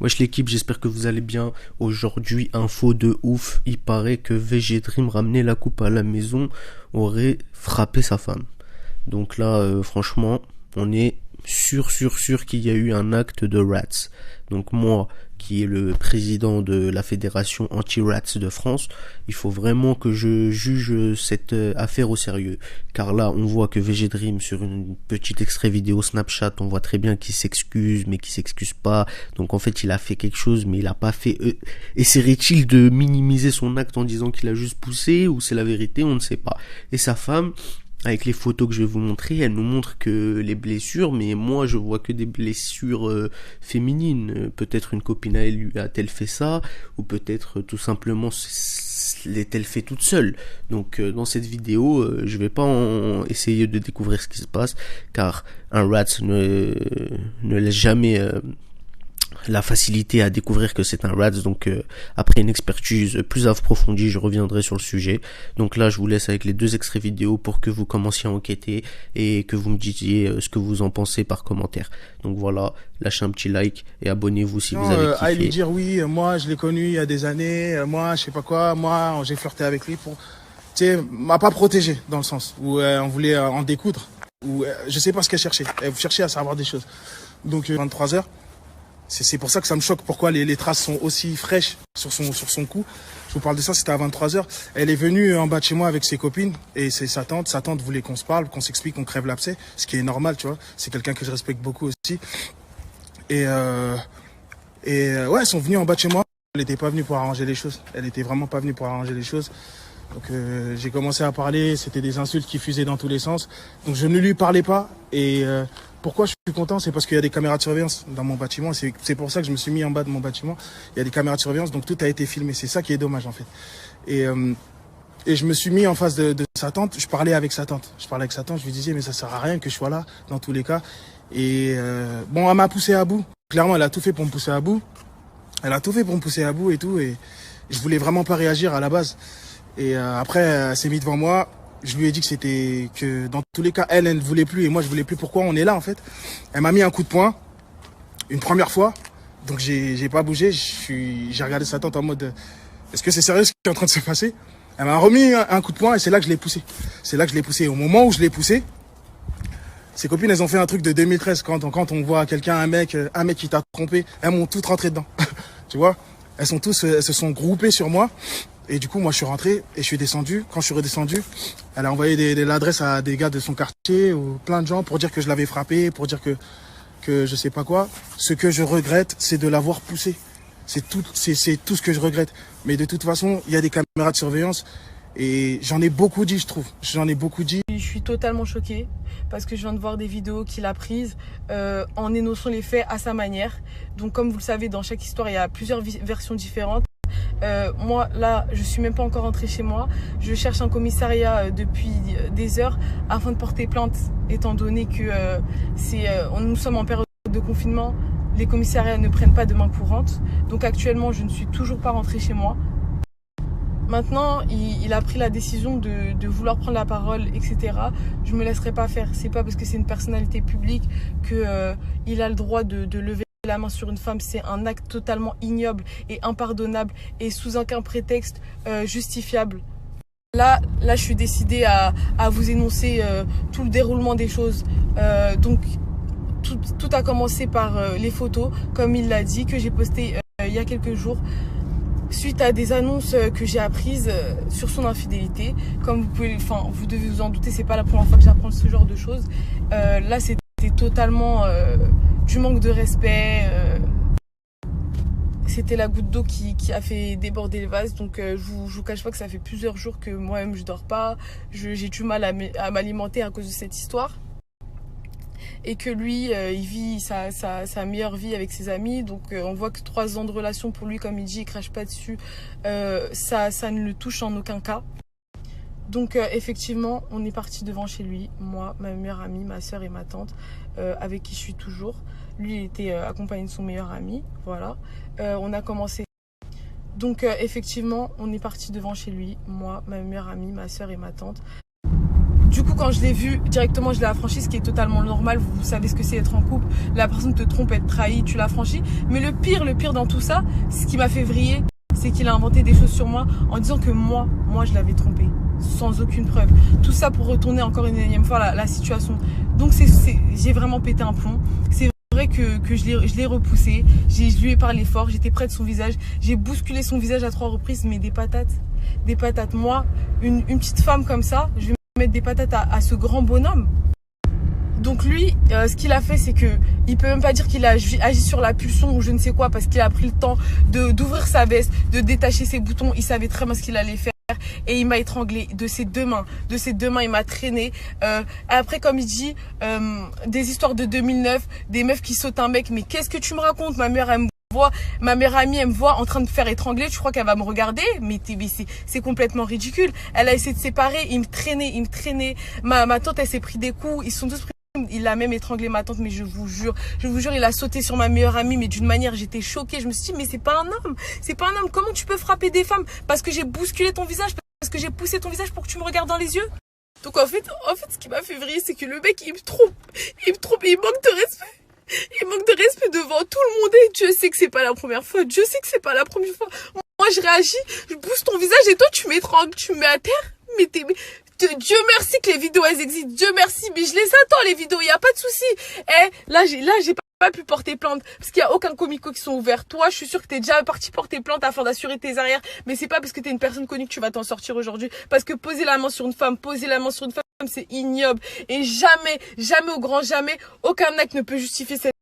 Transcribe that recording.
Wesh l'équipe, j'espère que vous allez bien. Aujourd'hui, info de ouf. Il paraît que VG Dream ramener la coupe à la maison aurait frappé sa femme. Donc là, franchement, on est sûr qu'il y a eu un acte de rats. Donc moi, qui est le président de la fédération anti-rats de France, il faut vraiment que je juge cette affaire au sérieux. Car là, on voit que VG Dream, sur une petite extrait vidéo Snapchat, on voit très bien qu'il s'excuse, mais qu'il s'excuse pas. Donc en fait, il a fait quelque chose, mais il a pas fait... Essaierait-il de minimiser son acte en disant qu'il a juste poussé, ou c'est la vérité, on ne sait pas. Et sa femme... Avec les photos que je vais vous montrer, elle nous montre que les blessures, mais moi je vois que des blessures féminines. Peut-être une copine à elle lui a-t-elle fait ça, ou peut-être tout simplement l'est-elle fait toute seule. Donc dans cette vidéo, je vais pas essayer de découvrir ce qui se passe, car un rat ne laisse jamais... la facilité à découvrir que c'est un rats. Donc après une expertise plus approfondie, je reviendrai sur le sujet. Donc là je vous laisse avec les deux extraits vidéo pour que vous commenciez à enquêter et que vous me disiez ce que vous en pensez par commentaire. Donc voilà, lâchez un petit like et abonnez-vous si vous avez kiffé. À lui dire oui, moi je l'ai connu il y a des années, moi je sais pas quoi, moi j'ai flirté avec lui pour... Tu sais, m'a pas protégé dans le sens où on voulait en découdre, ou je sais pas ce qu'elle cherchait, elle cherchait à savoir des choses. Donc 23h, c'est pour ça que ça me choque pourquoi les traces sont aussi fraîches sur son cou. Je vous parle de ça, c'était à 23h. Elle est venue en bas de chez moi avec ses copines et c'est sa tante. Sa tante voulait qu'on se parle, qu'on s'explique, qu'on crève l'abcès, ce qui est normal, tu vois. C'est quelqu'un que je respecte beaucoup aussi. Et ouais, elles sont venues en bas de chez moi. Elle n'était pas venue pour arranger les choses. Elle était vraiment pas venue pour arranger les choses. Donc j'ai commencé à parler, c'était des insultes qui fusaient dans tous les sens. Donc je ne lui parlais pas et... pourquoi je suis content, c'est parce qu'il y a des caméras de surveillance dans mon bâtiment. C'est pour ça que je me suis mis en bas de mon bâtiment. Il y a des caméras de surveillance, donc tout a été filmé. C'est ça qui est dommage en fait. Et je me suis mis en face de sa tante. Je parlais avec sa tante. Je lui disais mais ça sert à rien que je sois là dans tous les cas. Et bon, elle m'a poussé à bout. Clairement, elle a tout fait pour me pousser à bout. Et tout. Et je voulais vraiment pas réagir à la base. Et après, elle s'est mise devant moi. Je lui ai dit que dans tous les cas, elle ne voulait plus et moi je voulais plus. Pourquoi on est là en fait? Elle m'a mis un coup de poing, une première fois, donc j'ai pas bougé. J'ai regardé sa tante en mode, est-ce que c'est sérieux ce qui est en train de se passer? Elle m'a remis un coup de poing et c'est là que je l'ai poussé. Et au moment où je l'ai poussé, ses copines elles ont fait un truc de 2013 quand on voit quelqu'un, un mec qui t'a trompé, elles m'ont toutes rentré dedans. Tu vois? Elles se sont groupées sur moi. Et du coup, moi, je suis rentré et je suis descendu. Quand je suis redescendu, elle a envoyé l'adresse à des gars de son quartier ou plein de gens pour dire que je l'avais frappé, pour dire que je sais pas quoi. Ce que je regrette, c'est de l'avoir poussé. C'est tout ce que je regrette. Mais de toute façon, il y a des caméras de surveillance et j'en ai beaucoup dit, je trouve. Je suis totalement choquée parce que je viens de voir des vidéos qu'il a prises en énonçant les faits à sa manière. Donc, comme vous le savez, dans chaque histoire, il y a plusieurs versions différentes. Moi là je suis même pas encore rentrée chez moi, je cherche un commissariat depuis des heures afin de porter plainte, étant donné que nous sommes en période de confinement, les commissariats ne prennent pas de main courante, donc actuellement je ne suis toujours pas rentrée chez moi. Maintenant il a pris la décision de vouloir prendre la parole, etc. Je me laisserai pas faire, c'est pas parce que c'est une personnalité publique que il a le droit de lever la main sur une femme. C'est un acte totalement ignoble et impardonnable et sous aucun prétexte justifiable. Là, je suis décidée à vous énoncer tout le déroulement des choses. Donc, tout a commencé par les photos, comme il l'a dit, que j'ai postées il y a quelques jours, suite à des annonces que j'ai apprises sur son infidélité. Comme vous devez vous en douter, c'est pas la première fois que j'apprends ce genre de choses. Là, c'était totalement du manque de respect. C'était la goutte d'eau qui a fait déborder le vase. Donc je vous cache pas que ça fait plusieurs jours que moi-même je dors pas. J'ai du mal à m'alimenter à cause de cette histoire. Et que lui, il vit sa meilleure vie avec ses amis. Donc on voit que 3 ans de relation pour lui, comme il dit, il crache pas dessus. Ça ne le touche en aucun cas. Donc effectivement, on est parti devant chez lui, moi, ma meilleure amie, ma soeur et ma tante, avec qui je suis toujours. Lui, il était accompagné de son meilleur ami, voilà. On a commencé. Donc effectivement, on est parti devant chez lui, moi, ma meilleure amie, ma soeur et ma tante. Du coup, quand je l'ai vu, directement, je l'ai affranchi, ce qui est totalement normal. Vous savez ce que c'est être en couple. La personne te trompe, être trahi, tu l'affranchis. Mais le pire dans tout ça, ce qui m'a fait vriller, c'est qu'il a inventé des choses sur moi en disant que moi, je l'avais trompé. Sans aucune preuve. Tout ça pour retourner encore une énième fois la situation. Donc, j'ai vraiment pété un plomb. C'est vrai que je l'ai repoussé. Je lui ai parlé fort. J'étais près de son visage. J'ai bousculé son visage à 3 reprises. Mais des patates. Des patates. Moi, une petite femme comme ça, je vais mettre des patates à ce grand bonhomme. Donc lui, ce qu'il a fait, c'est que il peut même pas dire qu'il a agi sur la pulsion ou je ne sais quoi, parce qu'il a pris le temps d'ouvrir sa veste, de détacher ses boutons. Il savait très bien ce qu'il allait faire et il m'a étranglé de ses deux mains. De ses deux mains, il m'a traîné. Après, comme il dit, des histoires de 2009, des meufs qui sautent un mec. Mais qu'est-ce que tu me racontes? Ma mère, elle me voit, ma meilleure amie, elle me voit en train de faire étrangler. Tu crois qu'elle va me regarder? Mais c'est complètement ridicule. Elle a essayé de séparer, il me traînait. Ma tante, elle s'est pris des coups. Ils se sont tous pris. Il a même étranglé ma tante, mais je vous jure, il a sauté sur ma meilleure amie, mais d'une manière, j'étais choquée. Je me suis dit, mais c'est pas un homme. Comment tu peux frapper des femmes? Parce que j'ai bousculé ton visage, parce que j'ai poussé ton visage pour que tu me regardes dans les yeux. Donc en fait, ce qui m'a fait vriller, c'est que le mec, il me trompe, il manque de respect. Il manque de respect devant tout le monde et Dieu sait que c'est pas la première fois. Moi, je réagis, je pousse ton visage et toi, tu m'étrangles, tu me mets à terre. Mais Dieu merci que les vidéos elles existent, Dieu merci, mais je les attends les vidéos, il y a pas de souci. Là j'ai pas pu porter plainte parce qu'il y a aucun comico qui sont ouverts. Toi, je suis sûre que t'es déjà parti porter plainte afin d'assurer tes arrières, mais c'est pas parce que t'es une personne connue que tu vas t'en sortir aujourd'hui, parce que poser la main sur une femme, c'est ignoble et jamais au grand jamais aucun acte ne peut justifier cette